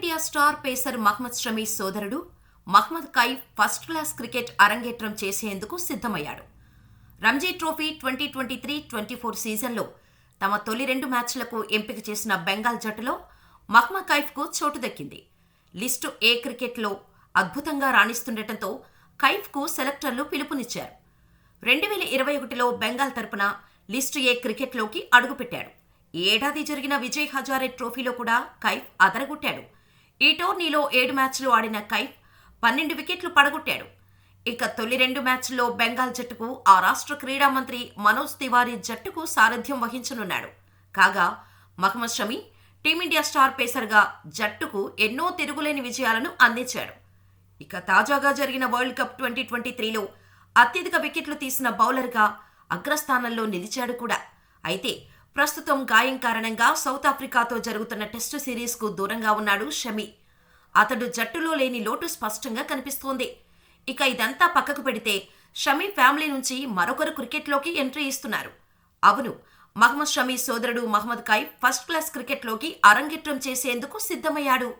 Team India star pacer Mohammed Shami సోదరుడు Mohammed Kaif first class cricket అరంగేట్రం చేసేందుకు సిద్ధమయ్యాడు. రంజీ ట్రోఫీ 2023-24 సీజన్లో తమ తొలి 2 మ్యాచ్లకు ఎంపిక చేసిన బెంగాల్ జట్టులో మహ్మద్ కైఫ్కు చోటు దక్కింది. లిస్టు ఏ క్రికెట్లో అద్భుతంగా రాణిస్తుండటంతో కైఫ్కు సెలెక్టర్లు పిలుపునిచ్చారు. 2021లో బెంగాల్ తరపున లిస్టు ఏ క్రికెట్లోకి అడుగుపెట్టాడు. ఈ ఏడాది జరిగిన విజయ్ హజారే ట్రోఫీలో కూడా కైఫ్ అదరగొట్టాడు. ఈ టోర్నీలో 7 మ్యాచ్లు ఆడిన కైఫ్ 12 వికెట్లు పడగొట్టాడు. ఇక తొలి 2 మ్యాచ్ల్లో బెంగాల్ జట్టుకు ఆ రాష్ట్ర క్రీడా మంత్రి మనోజ్ తివారీ జట్టుకు సారథ్యం వహించనున్నాడు. కాగా మహ్మద్ షమీ టీమిండియా స్టార్ పేసర్గా జట్టుకు ఎన్నో తిరుగులేని విజయాలను అందించాడు. ఇక తాజాగా జరిగిన వరల్డ్ కప్ 2023లో అత్యధిక వికెట్లు తీసిన బౌలర్గా అగ్రస్థానంలో నిలిచాడు కూడా. అయితే ప్రస్తుతం గాయం కారణంగా సౌత్ ఆఫ్రికాతో జరుగుతున్న టెస్టు సిరీస్కు దూరంగా ఉన్నాడు షమీ. అతడు జట్టులో లేని లోటు స్పష్టంగా కనిపిస్తోంది. ఇక ఇదంతా పక్కకు పెడితే షమీ ఫ్యామిలీ నుంచి మరొకరు క్రికెట్లోకి ఎంట్రీ ఇస్తున్నారు. అవును, మహ్మద్ షమీ సోదరుడు మహ్మద్ కైఫ్ ఫస్ట్ క్లాస్ క్రికెట్లోకి అరంగేట్రం చేసేందుకు సిద్ధమయ్యాడు.